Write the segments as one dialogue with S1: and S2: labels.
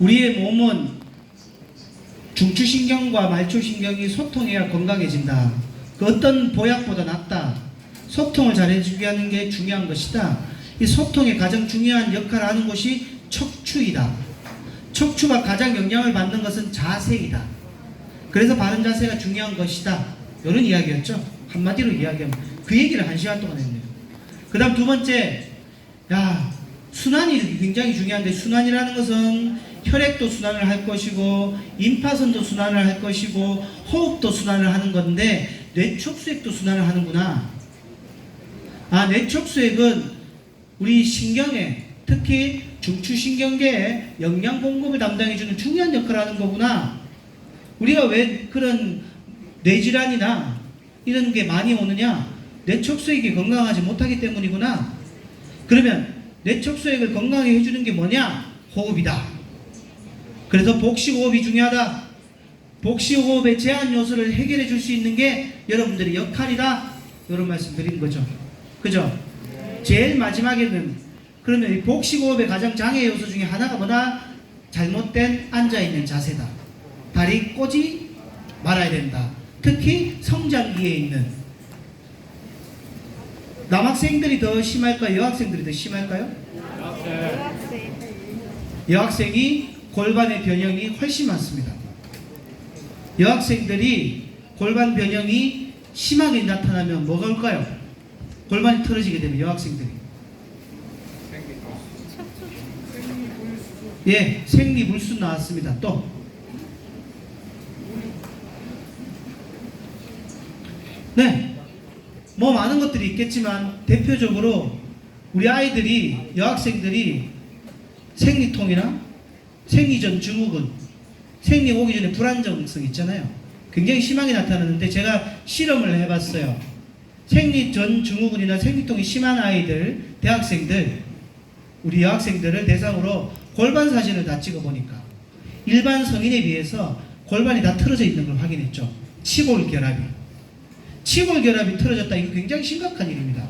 S1: 우리의 몸은 중추신경과 말초신경이 소통해야 건강해진다. 그 어떤 보약보다 낫다. 소통을 잘해주게 하는 게 중요한 것이다. 이 소통에 가장 중요한 역할을 하는 곳이 척추이다. 척추가 가장 영향을 받는 것은 자세이다. 그래서 바른 자세가 중요한 것이다. 이런 이야기였죠. 한마디로 이야기하면 그 얘기를 1시간 동안 했네요. 그 다음 두 번째, 순환이 굉장히 중요한데, 순환이라는 것은 혈액도 순환을 할 것이고 임파선도 순환을 할 것이고 호흡도 순환을 하는 건데, 뇌척수액도 순환을 하는구나. 뇌척수액은 우리 신경에, 특히 중추신경계에 영양 공급을 담당해주는 중요한 역할을 하는 거구나. 우리가 왜 그런 뇌질환이나 이런 게 많이 오느냐? 뇌척수액이 건강하지 못하기 때문이구나. 그러면 뇌척수액을 건강하게 해주는 게 뭐냐? 호흡이다. 그래서 복식호흡이 중요하다. 복식호흡의 제한 요소를 해결해 줄 수 있는 게 여러분들의 역할이다. 이런 말씀 드리는 거죠. 그죠? 제일 마지막에는, 그러면 이 복식호흡의 가장 장애 요소 중에 하나가 뭐다? 잘못된 앉아있는 자세다. 다리 꼬지 말아야 된다. 특히 성장기에 있는 남학생들이 더 심할까요? 여학생들이 더 심할까요? 여학생이 골반의 변형이 훨씬 많습니다. 여학생들이 골반 변형이 심하게 나타나면 뭐가 올까요? 골반이 틀어지게 되면 여학생들이 생리불순 나왔습니다. 또 뭐 많은 것들이 있겠지만 대표적으로 우리 아이들이, 여학생들이 생리통이나 생리전 증후군, 생리 오기 전에 불안정성 있잖아요. 굉장히 심하게 나타나는데 제가 실험을 해봤어요. 생리전 증후군이나 생리통이 심한 아이들, 대학생들, 우리 여학생들을 대상으로 골반 사진을 다 찍어보니까 일반 성인에 비해서 골반이 다 틀어져 있는 걸 확인했죠. 치골결합이 틀어졌다. 이거 굉장히 심각한 일입니다.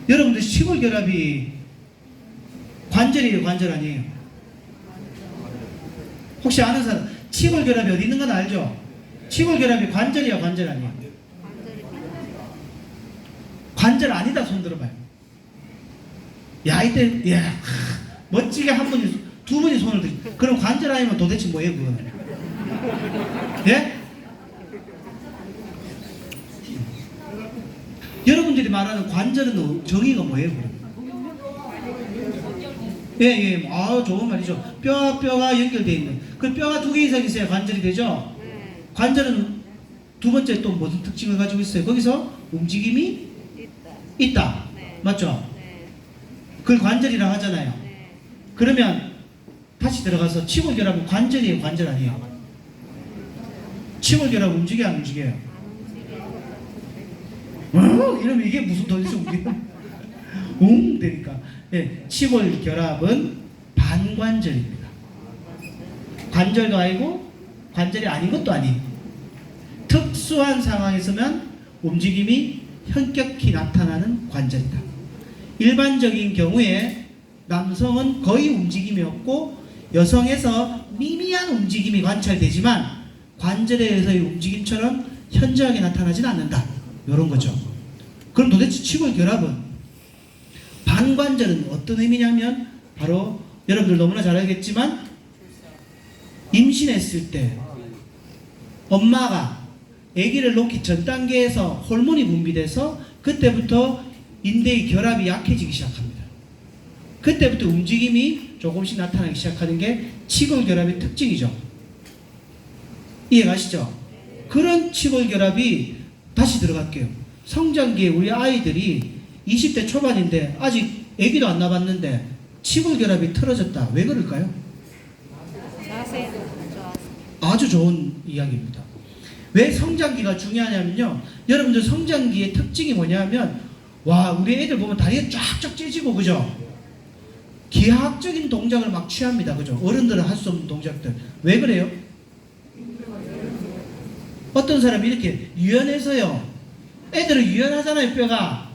S1: 여러분들 치골결합이 관절이에요, 관절 아니에요? 혹시 아는 사람 치골결합이 어디 있는 건 알죠? 치골결합이 관절이야, 관절 아니야? 관절 아니다. 손 들어봐요. 이때 멋지게 한 분이, 두 분이 손을 들지. 그럼 관절 아니면 도대체 뭐예요, 그거는? 예? 여러분들이 말하는 관절은 정의가 뭐예요, 그럼? 좋은 말이죠. 뼈가 연결되어 있는. 그 뼈가 2개 이상 있어야 관절이 되죠? 관절은 두 번째 또 무슨 특징을 가지고 있어요? 거기서 움직임이 있다. 맞죠? 그걸 관절이라고 하잖아요. 그러면 다시 들어가서 치골결합은 관절이에요, 관절 아니에요? 치골결합 움직여요, 안 움직여요? 이러면 이게 무슨 도대체 움직여? 되니까. 치골결합은 반관절입니다. 관절도 아니고 관절이 아닌 것도 아닌 특수한 상황에서만 움직임이 현격히 나타나는 관절이다. 일반적인 경우에 남성은 거의 움직임이 없고 여성에서 미미한 움직임이 관찰되지만 관절에 의해서의 움직임처럼 현저하게 나타나진 않는다. 이런 거죠. 그럼 도대체 치골결합은, 반관절은 어떤 의미냐면 바로 여러분들 너무나 잘 알겠지만 임신했을 때 엄마가 아기를 놓기 전 단계에서 호르몬이 분비돼서 그때부터 인대의 결합이 약해지기 시작합니다. 그때부터 움직임이 조금씩 나타나기 시작하는 게 치골결합의 특징이죠. 이해가시죠? 그런 치골결합이, 다시 들어갈게요. 성장기에 우리 아이들이 20대 초반인데 아직 아기도 안 나봤는데 치골결합이 틀어졌다. 왜 그럴까요? 아주 좋은 이야기입니다. 왜 성장기가 중요하냐면요, 여러분들 성장기의 특징이 뭐냐면, 우리 애들 보면 다리가 쫙쫙 찢어지고, 그죠? 기하학적인 동작을 막 취합니다. 그죠? 어른들은 할 수 없는 동작들. 왜 그래요? 어떤 사람이 이렇게 유연해서요. 애들은 유연하잖아요, 뼈가.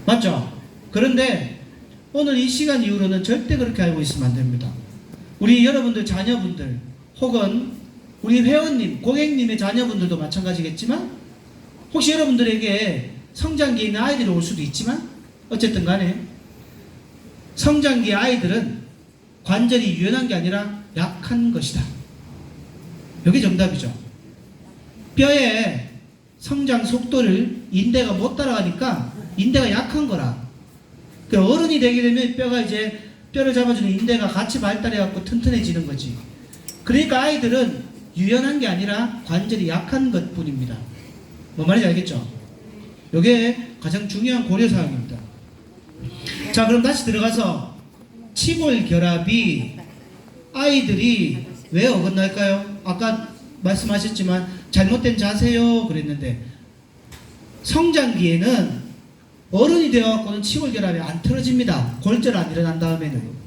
S1: 맞죠? 그런데 오늘 이 시간 이후로는 절대 그렇게 알고 있으면 안 됩니다. 우리 여러분들 자녀분들 혹은 우리 회원님, 고객님의 자녀분들도 마찬가지겠지만 혹시 여러분들에게 성장기에 있는 아이들이 올 수도 있지만 어쨌든 간에 성장기의 아이들은 관절이 유연한 게 아니라 약한 것이다. 여기 정답이죠. 뼈의 성장 속도를 인대가 못 따라가니까 인대가 약한 거라. 어른이 되게 되면 뼈가 이제 뼈를 잡아주는 인대가 같이 발달해갖고 튼튼해지는 거지. 그러니까 아이들은 유연한 게 아니라 관절이 약한 것 뿐입니다. 뭔 말인지 알겠죠? 이게 가장 중요한 고려사항입니다. 자, 그럼 다시 들어가서 치골 결합이 아이들이 왜 어긋날까요? 아까 말씀하셨지만 잘못된 자세요 그랬는데 성장기에는 어른이 되어갖고는 치골 결합이 안 틀어집니다. 골절 안 일어난 다음에는.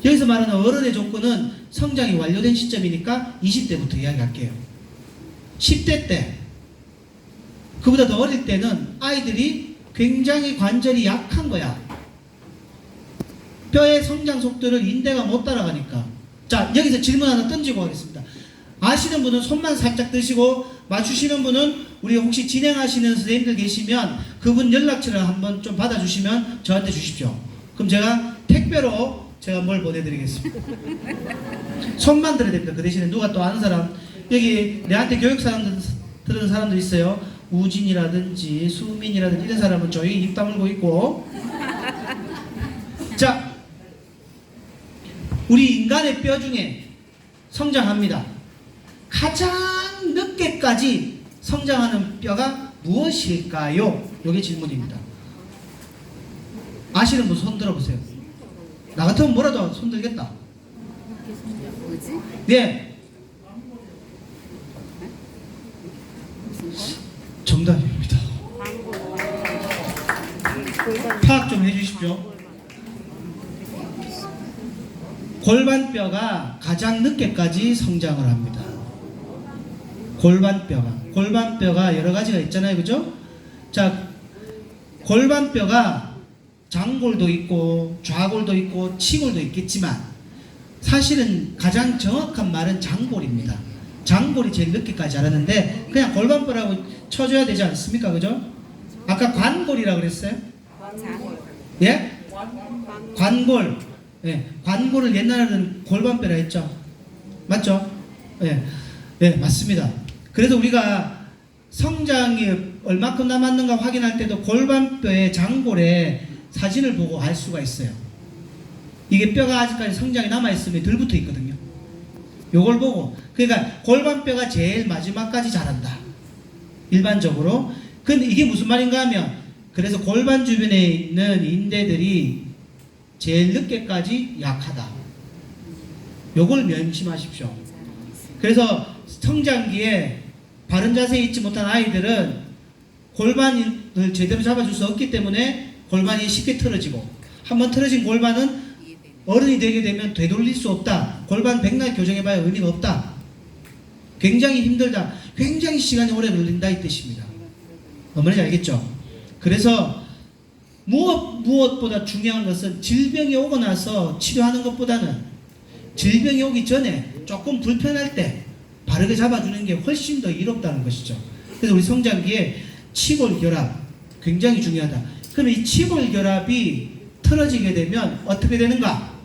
S1: 여기서 말하는 어른의 조건은 성장이 완료된 시점이니까 20대부터 이야기할게요. 10대 때 그보다 더 어릴 때는 아이들이 굉장히 관절이 약한 거야. 뼈의 성장 속도를 인대가 못 따라가니까. 자, 여기서 질문 하나 던지고 하겠습니다. 아시는 분은 손만 살짝 드시고 맞추시는 분은 우리 혹시 진행하시는 선생님들 계시면 그분 연락처를 한번 좀 받아주시면 저한테 주십시오. 그럼 제가 택배로 제가 뭘 보내드리겠습니다. 손만 들어야 됩니다. 그 대신에 누가 또 아는 사람, 여기 내한테 교육 사람들 들은 사람들 있어요. 우진이라든지 수민이라든지 이런 사람은 조용히 입 다물고 있고. 자, 우리 인간의 뼈 중에 성장합니다. 가장 늦게까지 성장하는 뼈가 무엇일까요? 이게 질문입니다. 아시는 분 손 들어보세요. 나 같으면 뭐라도 손 들겠다.
S2: 뭐지?
S1: 네. 정답입니다. 파악 좀 해주십시오. 골반뼈가 가장 늦게까지 성장을 합니다. 골반뼈가 여러 가지가 있잖아요, 그죠? 자, 골반뼈가 장골도 있고 좌골도 있고 치골도 있겠지만 사실은 가장 정확한 말은 장골입니다. 장골이 제일 늦게까지 자라는데 그냥 골반뼈라고 쳐줘야 되지 않습니까, 그죠? 아까 관골이라고 그랬어요? 예? 관골. 예, 관골을 옛날에는 골반뼈라 했죠. 맞죠? 예, 예, 맞습니다. 그래서 우리가 성장이 얼마큼 남았는가 확인할 때도 골반뼈의 장골에 사진을 보고 알 수가 있어요. 이게 뼈가 아직까지 성장이 남아있으면 덜 붙어 있거든요. 요걸 보고. 그러니까 골반뼈가 제일 마지막까지 자란다. 일반적으로. 근데 이게 무슨 말인가 하면 그래서 골반 주변에 있는 인대들이 제일 늦게까지 약하다. 요걸 명심하십시오. 그래서 성장기에 바른 자세에 있지 못한 아이들은 골반을 제대로 잡아줄 수 없기 때문에 골반이 쉽게 틀어지고 한번 틀어진 골반은 어른이 되게 되면 되돌릴 수 없다. 골반 백날 교정해봐야 의미가 없다. 굉장히 힘들다. 굉장히 시간이 오래 걸린다 이 뜻입니다. 뭔지 알겠죠? 그래서 무엇보다 중요한 것은 질병이 오고 나서 치료하는 것보다는 질병이 오기 전에 조금 불편할 때 바르게 잡아주는 게 훨씬 더 이롭다는 것이죠. 그래서 우리 성장기에 치골 결합 굉장히 중요하다. 그럼 이 치골 결합이 틀어지게 되면 어떻게 되는가?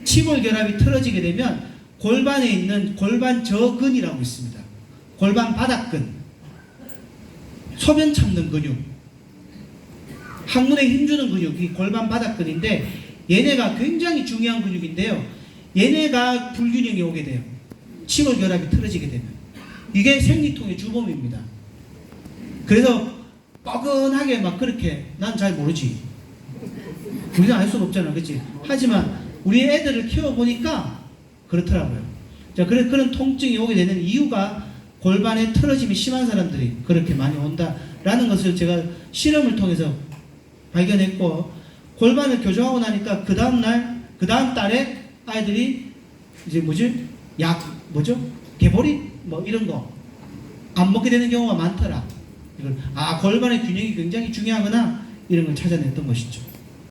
S1: 치골 결합이 틀어지게 되면 골반에 있는 골반 저근이라고 있습니다. 골반 바닥근, 소변 참는 근육, 항문에 힘주는 근육이 골반 바닥근인데 얘네가 굉장히 중요한 근육인데요. 얘네가 불균형이 오게 돼요. 치골 결합이 틀어지게 되면. 이게 생리통의 주범입니다. 그래서 뻐근하게 막 그렇게 난 잘 모르지. 우리는 알 수가 없잖아. 그치? 하지만 우리 애들을 키워보니까 그렇더라고요. 자, 그런 통증이 오게 되는 이유가 골반의 틀어짐이 심한 사람들이 그렇게 많이 온다라는 것을 제가 실험을 통해서 발견했고, 골반을 교정하고 나니까 그 다음 달에 아이들이 이제 개보리? 뭐 이런 거 안 먹게 되는 경우가 많더라. 골반의 균형이 굉장히 중요하구나. 이런 걸 찾아냈던 것이죠.